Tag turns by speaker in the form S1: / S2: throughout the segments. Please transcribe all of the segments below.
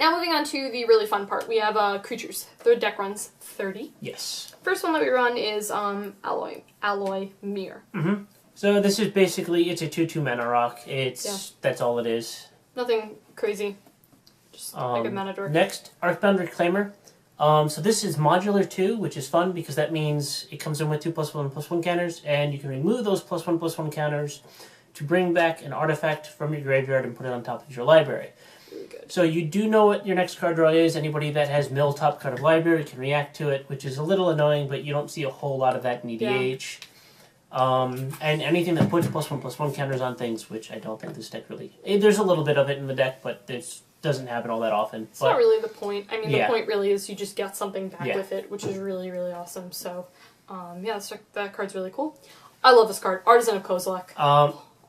S1: now moving on to the really fun part. We have creatures. The deck runs 30.
S2: Yes.
S1: First one that we run is Alloy Mirror.
S2: Mm-hmm. So this is basically, it's a 2/2 mana rock. That's all it is.
S1: Nothing crazy. Just like a mana dork.
S2: Next, Arcbound Reclaimer. So this is modular too, which is fun because that means it comes in with 2+1/+1 counters, and you can remove those +1/+1 counters to bring back an artifact from your graveyard and put it on top of your library.
S1: Really good.
S2: So you do know what your next card draw is. Anybody that has mill top card of library can react to it, which is a little annoying, but you don't see a whole lot of that in EDH. Yeah. And anything that puts +1/+1 counters on things, which I don't think this deck really... There's a little bit of it in the deck, but this doesn't happen all that often.
S1: It's not really the point. I mean,
S2: yeah.
S1: The point really is you just get something back with it, which is really, really awesome. So, yeah, that card's really cool. I love this card. Artisan of Kozilek.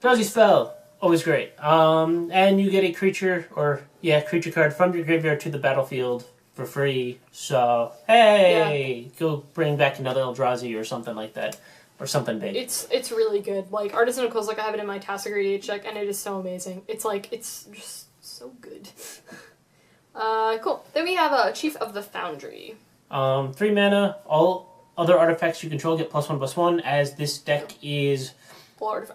S2: Drowsy Spell. Always great. And you get a creature card from your graveyard to the battlefield for free. So, hey! Go bring back another Eldrazi or something like that. Or something big.
S1: It's really good. Like, Artisan of Kozilek, I have it in my Tasigur EDH deck, and it is so amazing. It's just so good. Cool. Then we have Chief of the Foundry.
S2: 3 mana. All other artifacts you control get +1/+1, as this deck is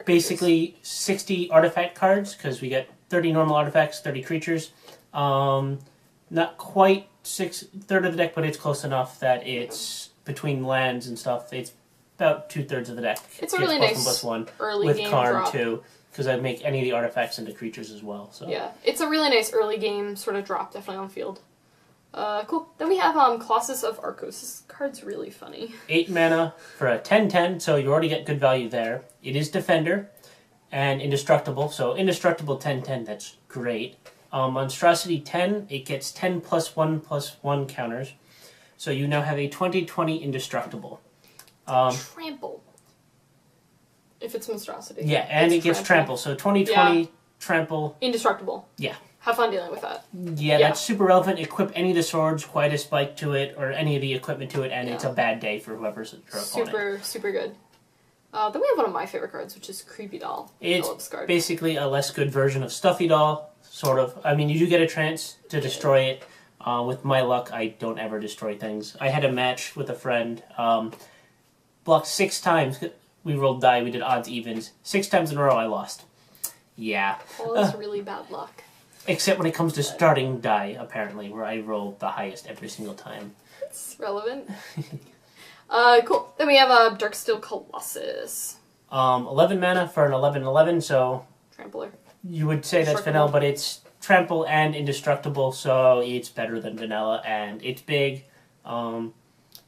S2: basically 60 artifact cards, because we get 30 normal artifacts, 30 creatures. Not quite third of the deck, but it's close enough that it's between lands and stuff. It's about 2/3 of the deck.
S1: It's a really nice
S2: +1/+1
S1: early
S2: with
S1: game
S2: Karn
S1: drop.
S2: too, because I make any of the artifacts into creatures as well. So
S1: yeah, it's a really nice early game sort of drop, definitely on the field. Cool. Then we have Colossus of Arcos. This card's really funny.
S2: 8 mana for a 10/10, so you already get good value there. It is Defender and Indestructible, so Indestructible 10/10, that's great. Monstrosity 10, it gets 10 +1/+1 counters, so you now have a 20/20 Indestructible.
S1: Trample. If it's Monstrosity.
S2: Yeah, and it gets Trample, so 20/20 Trample.
S1: Indestructible.
S2: Yeah.
S1: Have fun dealing with that.
S2: Yeah, that's super relevant. Equip any of the swords, quite a spike to it, or any of the equipment to it, and it's a bad day for whoever's your opponent.
S1: Super good. Then we have one of my favorite cards, which is Creepy Doll.
S2: It's basically a less good version of Stuffy Doll, sort of. I mean, you do get a chance to destroy it. With my luck, I don't ever destroy things. I had a match with a friend, blocked 6 times. We rolled die, we did odds, evens. 6 times in a row, I lost. Yeah.
S1: Well, that's really bad luck.
S2: Except when it comes to starting die, apparently, where I roll the highest every single time.
S1: That's relevant. Cool. Then we have Darksteel Colossus.
S2: 11 mana for an 11/11, so...
S1: Trampler.
S2: You would say that's vanilla, but it's trample and indestructible, so it's better than vanilla, and it's big.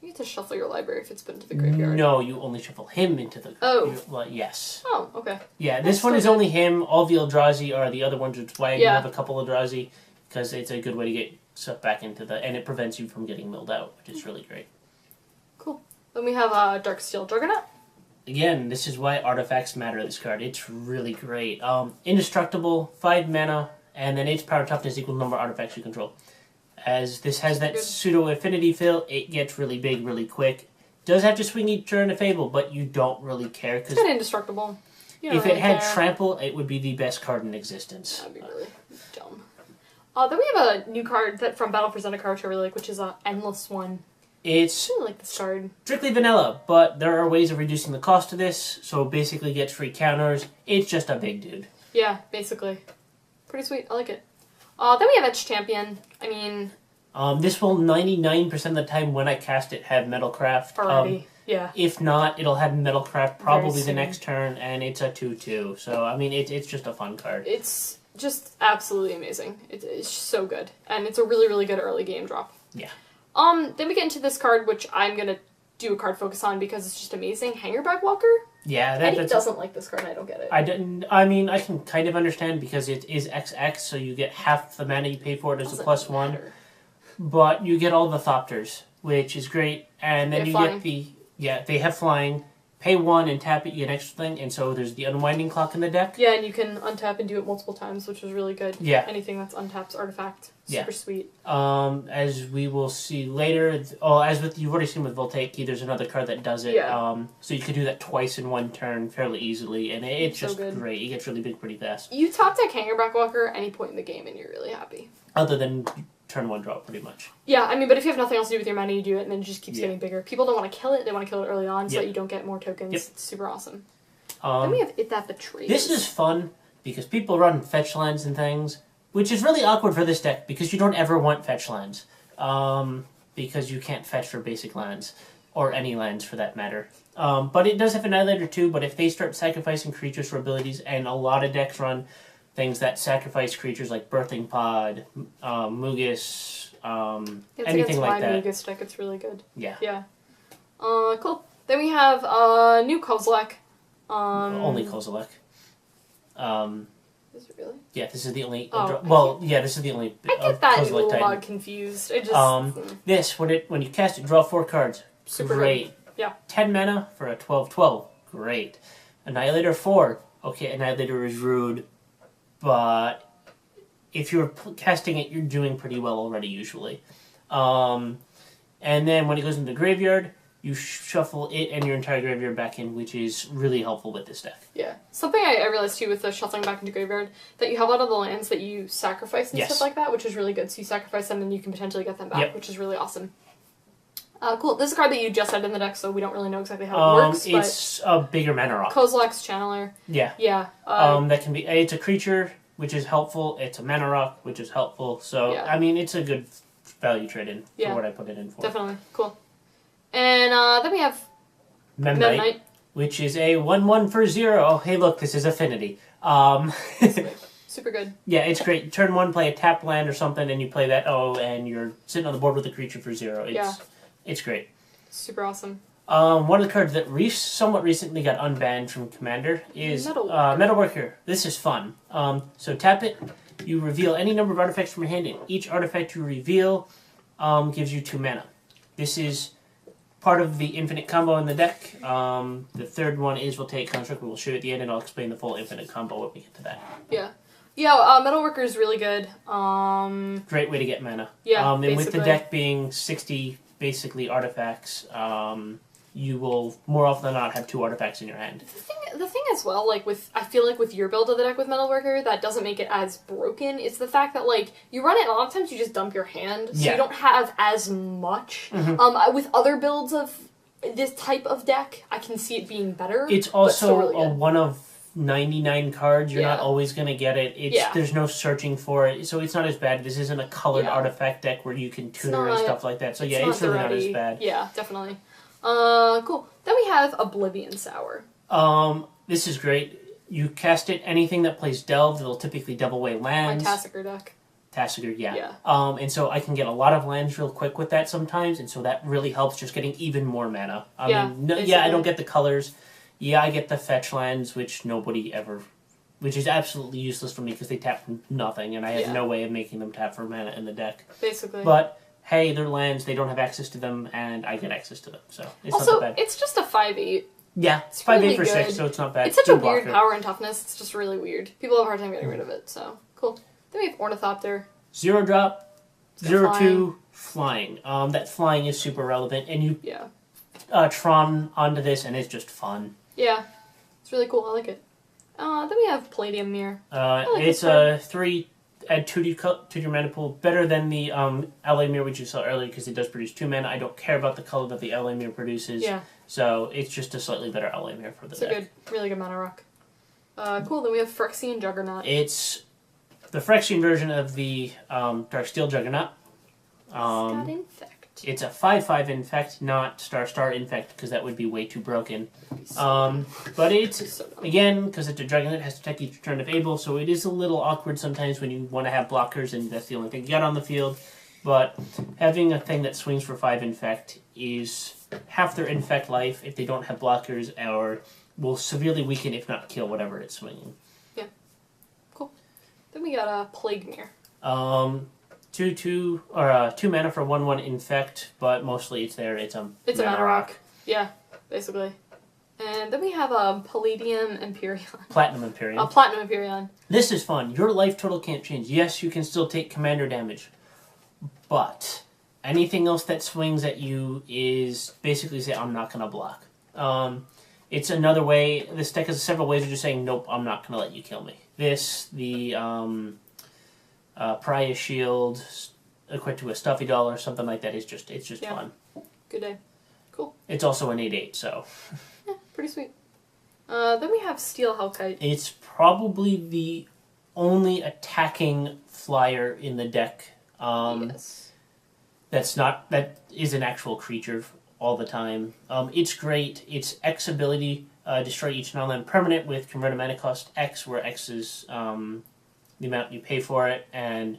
S1: You get to shuffle your library if it's put into the graveyard.
S2: No, you only shuffle him into the...
S1: Oh.
S2: Yes.
S1: Oh, okay.
S2: Yeah, this one is only him. All the Eldrazi are the other ones, which is why I do have a couple Eldrazi, because it's a good way to get stuff back into the... And it prevents you from getting milled out, which is really great.
S1: Cool. Then we have Darksteel Juggernaut.
S2: Again, this is why artifacts matter, this card. It's really great. Indestructible, 5 mana, and then its power toughness equals the number of artifacts you control. As this has that pseudo-affinity fill, it gets really big really quick. Does have to swing each turn to Fable, but you don't really care.
S1: It's kind of indestructible.
S2: If it had Trample, it would be the best card in existence.
S1: That'd be really dumb. Then we have a new card from Battle for Zendikar, which I really like, which is Endless One.
S2: It's
S1: I really like this card.
S2: Strictly vanilla, but there are ways of reducing the cost of this, so it basically gets free counters. It's just a big dude.
S1: Yeah, basically. Pretty sweet. I like it. Then we have Etched Champion. I mean...
S2: this will 99% of the time when I cast it have Metalcraft.
S1: Already, yeah.
S2: If not, it'll have Metalcraft probably the next turn, and it's a 2/2. So, I mean, it's just a fun card.
S1: It's just absolutely amazing. It's so good. And it's a really, really good early game drop.
S2: Yeah.
S1: Then we get into this card, which I'm going to do a card focus on because it's just amazing. Hangerback Walker?
S2: Yeah,
S1: Eddie doesn't like this card, and I don't get it.
S2: I mean, I can kind of understand because it is XX, so you get half the mana you pay for it as a +1. But you get all the Thopters, which is great, and then you get the... Yeah, they have flying. Pay 1 and tap it, you get an extra thing, and so there's the Unwinding Clock in the deck.
S1: Yeah, and you can untap and do it multiple times, which is really good.
S2: Yeah.
S1: Anything that's untapped artifact. Super sweet.
S2: As we will see later, you've already seen with Voltaic Key, there's another card that does it.
S1: Yeah.
S2: So you can do that twice in one turn fairly easily, and it's just
S1: so
S2: great. It gets really big pretty fast.
S1: You top deck Hangerback Walker at any point in the game, and you're really happy.
S2: Other than turn 1 draw, pretty much.
S1: Yeah, I mean, but if you have nothing else to do with your mana, you do it, and then it just keeps getting bigger. People don't want to kill it, they want to kill it early on so that you don't get more tokens. It's super awesome. Then we have It That Betrays.
S2: This is fun, because people run fetch lands and things, which is really awkward for this deck, because you don't ever want fetch lands. Because you can't fetch for basic lands, or any lands for that matter. But it does have Annihilator too, but if they start sacrificing creatures for abilities, and a lot of decks run things that sacrifice creatures like Birthing Pod, Mugus, anything like that.
S1: Mugus deck, it's really good.
S2: Yeah.
S1: Yeah. Cool. Then we have new Kozilek.
S2: Only Kozilek.
S1: Is it really?
S2: Yeah, this is the only.
S1: Oh,
S2: this is the only.
S1: I get that Kozilek confused. I just.
S2: This when you cast it, draw 4 cards.
S1: Super
S2: great.
S1: Good. Yeah.
S2: 10 mana for a 12/12. Great. Annihilator 4. Okay, Annihilator is rude, but if you're casting it, you're doing pretty well already usually. And then when it goes into the graveyard, you shuffle it and your entire graveyard back in, which is really helpful with this deck.
S1: Yeah. Something I realized too with the shuffling back into graveyard, that you have a lot of the lands that you sacrifice and stuff like that, which is really good. So you sacrifice them and you can potentially get them back, which is really awesome. Cool. This is a card that you just had in the deck, so we don't really know exactly how it works.
S2: It's a bigger mana rock.
S1: Kozilek's Channeler.
S2: Yeah.
S1: Yeah.
S2: That can be. It's a creature, which is helpful. It's a mana rock, which is helpful. So I mean, it's a good value trade in for what I put it in for.
S1: Definitely. Cool. And then we have
S2: Memnite, which is a 1/1 for 0. Oh, hey, look, this is Affinity.
S1: Super good. Yeah,
S2: it's great. Turn 1, play a tap land or something, and you play that. And you're sitting on the board with a creature for 0. It's great.
S1: Super awesome.
S2: One of the cards that somewhat recently got unbanned from Commander is Metalworker. This is fun. So tap it. You reveal any number of artifacts from your hand, and each artifact you reveal gives you 2 mana. This is part of the infinite combo in the deck. The third one is Voltaic Construct, but we'll show you at the end, and I'll explain the full infinite combo when we get to that.
S1: Yeah. Yeah, Metalworker is really good.
S2: Great way to get mana.
S1: Yeah,
S2: and with the deck being 60 basically artifacts, you will more often than not have 2 artifacts in your hand.
S1: The thing as well, like I feel like with your build of the deck with Metalworker, that doesn't make it as broken. It's the fact that like you run it, a lot of times you just dump your hand, so you don't have as much. With other builds of this type of deck, I can see it being better.
S2: It's also really a 1 of 99 cards. You're not always going to get it. There's no searching for it, so it's not as bad. This isn't a colored artifact deck where you can tuner and stuff like that. So it's really not as bad.
S1: Yeah, definitely. Cool. Then we have Oblivion Sour.
S2: This is great. You cast it, anything that plays Delve, it'll typically double away lands.
S1: My Tasigur deck.
S2: Tasigur, yeah. And so I can get a lot of lands real quick with that sometimes, and so that really helps just getting even more mana. I don't get the colors. Yeah, I get the fetch lands, which which is absolutely useless for me because they tap for nothing, and I have no way of making them tap for mana in the deck.
S1: Basically.
S2: But hey, they're lands, they don't have access to them, and I get access to them, so it's
S1: also,
S2: not that bad.
S1: It's just a 5/8.
S2: Yeah, it's 5/8 for 6, so it's not bad.
S1: It's such a weird power and toughness, it's just really weird. People have a hard time getting rid of it, so cool. Then we have Ornithopter.
S2: 0 drop, 0/2 flying. That flying is super relevant, and you Tron onto this, and it's just fun. Yeah,
S1: it's really cool, I like it. Then we have Palladium Mirror.
S2: It's a 3... Add 2 to your mana pool, better than the LA Mirror, which you saw earlier, because it does produce 2 mana. I don't care about the color that the LA Mirror produces. Yeah. So it's just a slightly better LA Mirror for the deck.
S1: It's a really good mana rock. Cool, then we have Phyrexian Juggernaut.
S2: It's the Phyrexian version of the Darksteel Juggernaut.
S1: It's got Infect.
S2: It's a 5/5 Infect, not Star Infect, because that would be way too broken. But it's, again, because it's a Juggernaut, it has to attack each turn if able, so it is a little awkward sometimes when you want to have blockers, and that's the only thing you got on the field. But having a thing that swings for 5 Infect is half their Infect life if they don't have blockers, or will severely weaken, if not kill, whatever it's swinging.
S1: Yeah. Cool. Then we got a Plague Mirror.
S2: 2 mana for 1/1 Infect, but mostly it's there. It's a mana rock.
S1: Yeah, basically. And then we have Palladium Empyrean.
S2: Platinum Empyrean.
S1: Platinum Empyrean.
S2: This is fun. Your life total can't change. Yes, you can still take commander damage, but anything else that swings at you is basically say, I'm not going to block. It's another way. This deck has several ways of just saying, nope, I'm not going to let you kill me. The Pariah Shield, equipped to a stuffy doll or something like that, it's just fun.
S1: Good day. Cool.
S2: It's also an 8/8, so.
S1: Yeah, pretty sweet. Then we have Steel Hellkite.
S2: It's probably the only attacking flyer in the deck.
S1: Yes.
S2: That is an actual creature all the time. It's great. Its X ability, destroy each non-land permanent with converted mana cost X, where X is the amount you pay for it, and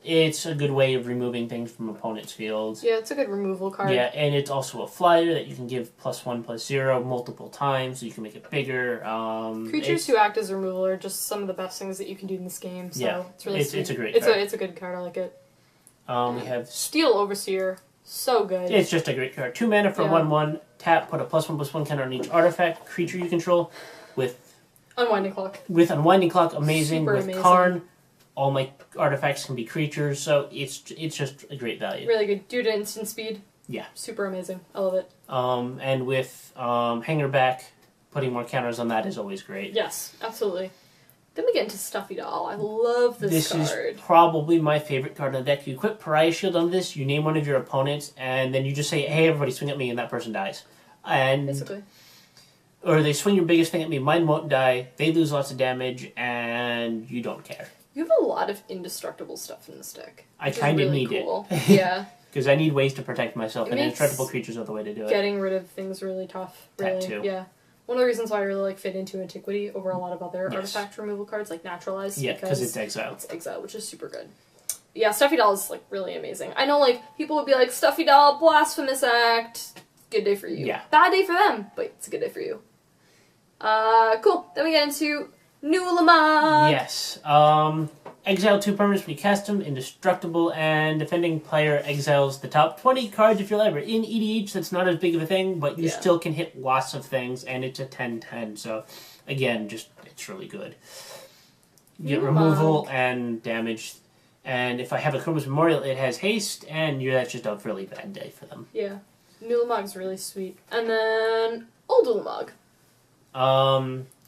S2: it's a good way of removing things from opponent's fields.
S1: Yeah, it's a good removal card.
S2: Yeah, and it's also a flyer that you can give +1/+0 multiple times, so you can make it bigger.
S1: Creatures who act as removal are just some of the best things that you can do in this game. So
S2: yeah,
S1: it's really
S2: it's a great card.
S1: It's a good card. I like it.
S2: We have
S1: Steel Overseer. So good.
S2: It's just a great card. 2 mana for 1/1. Tap. Put a +1/+1 counter on each artifact creature you control with
S1: Unwinding Clock.
S2: With Unwinding Clock, amazing.
S1: Super
S2: with
S1: amazing.
S2: Karn, all my artifacts can be creatures, so it's just a great value.
S1: Really good. Due to instant speed.
S2: Yeah.
S1: Super amazing. I love it.
S2: And with Hanger Back, putting more counters on that is always great.
S1: Yes, absolutely. Then we get into Stuffy Doll. I love this card. This is
S2: probably my favorite card in the deck. You equip Pariah Shield on this, you name one of your opponents, and then you just say, hey, everybody swing at me, and that person dies. And
S1: basically.
S2: Or they swing your biggest thing at me, mine won't die, they lose lots of damage, and you don't care.
S1: You have a lot of indestructible stuff in this deck.
S2: I kind of
S1: really
S2: need
S1: cool.
S2: it.
S1: Yeah.
S2: Because I need ways to protect myself, and indestructible creatures are the way to do it.
S1: Getting rid of things really tough. Really.
S2: That too.
S1: Yeah. One of the reasons why I really like Fit into Antiquity over a lot of other artifact removal cards, like Naturalized.
S2: Yeah, because it's exile.
S1: It's exile, which is super good. Yeah, Stuffy Doll is like really amazing. I know like people would be like, Stuffy Doll, blasphemous act. Good day for you.
S2: Yeah.
S1: Bad day for them, but it's a good day for you. Cool. Then we get into New Lamont.
S2: Yes. Exile 2 permanents when you cast them, indestructible, and defending player exiles the top 20 cards of your library. In EDH, that's not as big of a thing, but you still can hit lots of things, and it's a 10/10, so again, it's really good. You get removal and damage, and if I have a Chroma's Memorial, it has haste, and that's just a really bad day for them.
S1: Yeah. New Lamog's really sweet. And then Old Ulamog.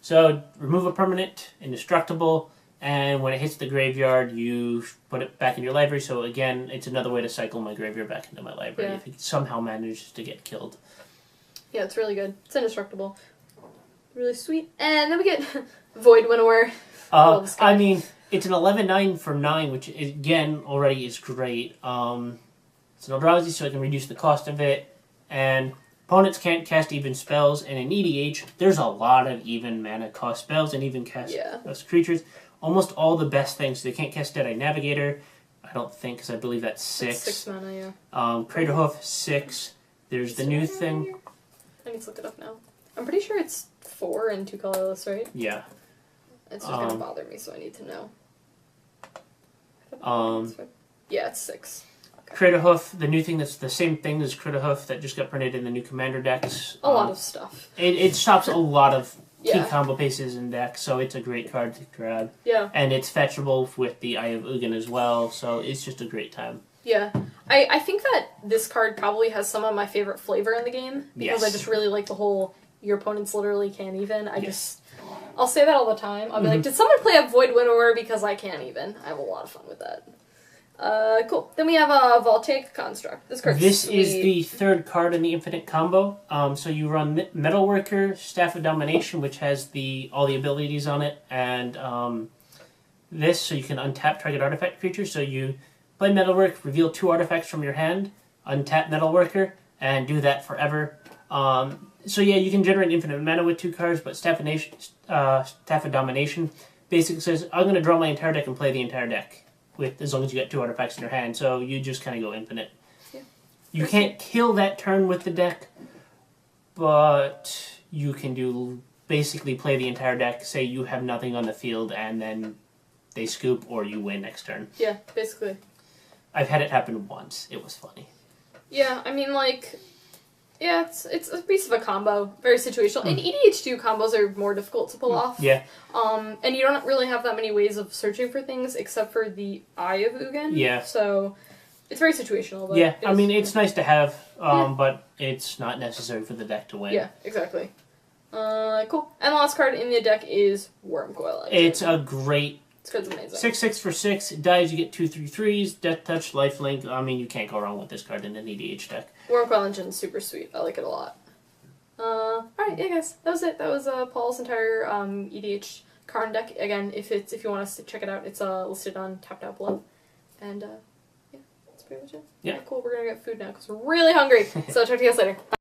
S2: So remove a permanent, indestructible, and when it hits the graveyard, you put it back in your library. So again, it's another way to cycle my graveyard back into my library if it somehow manages to get killed. Yeah,
S1: it's really good. It's indestructible. Really sweet. And then we get Void Winnower.
S2: I mean, it's an 11/9 for 9, which again already is great. It's an Eldrazi, so I can reduce the cost of it, and opponents can't cast even spells, and in EDH, there's a lot of even mana cost spells and even cast creatures. Almost all the best things. They can't cast Deadeye Navigator, I don't think, because I believe that's 6.
S1: That's 6 mana, yeah.
S2: Craterhoof, 6. There's the new thing.
S1: I need to look it up now. I'm pretty sure it's 4 and 2 colorless, right?
S2: Yeah.
S1: It's just going to bother me, so I need to know. Yeah, it's 6.
S2: Craterhoof, the new thing that's the same thing as Craterhoof that just got printed in the new Commander decks.
S1: A lot of stuff.
S2: It stops a lot of key combo pieces in decks, so it's a great card to grab.
S1: Yeah.
S2: And it's fetchable with the Eye of Ugin as well, so it's just a great time.
S1: Yeah. I think that this card probably has some of my favorite flavor in the game, because I just really like the whole, your opponents literally can't even. I'll say that all the time. I'll be like, did someone play a Void Winnower because I can't even? I have a lot of fun with that. Cool. Then we have a Voltaic Construct. This
S2: is the third card in the Infinite combo. So you run Metalworker, Staff of Domination, which has all the abilities on it, and this, so you can untap target artifact creature. So you play Metalwork, reveal 2 artifacts from your hand, untap Metalworker, and do that forever. So yeah, you can generate infinite mana with 2 cards, but Staff of Domination basically says, I'm going to draw my entire deck and play the entire deck, as long as you get 2 artifacts in your hand, so you just kind of go infinite. Yeah. You can't kill that turn with the deck, but you can basically play the entire deck, say you have nothing on the field, and then they scoop, or you win next turn.
S1: Yeah, basically.
S2: I've had it happen once. It was funny.
S1: Yeah, I mean, like, yeah, it's a piece of a combo. Very situational. In EDH2, combos are more difficult to pull off.
S2: Yeah.
S1: And you don't really have that many ways of searching for things except for the Eye of Ugin.
S2: Yeah.
S1: So it's very situational. But
S2: yeah, I mean, it's nice to have, but it's not necessary for the deck to win.
S1: Yeah, exactly. Cool. And the last card in the deck is Wormcoil.
S2: It's a great
S1: This card's amazing.
S2: 6/6 for 6. It dies, you get 2/3/3s. Death Touch, Lifelink. I mean, you can't go wrong with this card in an EDH deck.
S1: Wurmcoil Engine's super sweet. I like it a lot. Alright, yeah guys, that was it. That was Paul's entire EDH Karn deck. Again, if you want us to check it out, it's listed on tapped out below. And yeah, that's pretty much it.
S2: Yeah.
S1: Alright, cool. We're gonna get food now because we're really hungry. So talk to you guys later. Bye.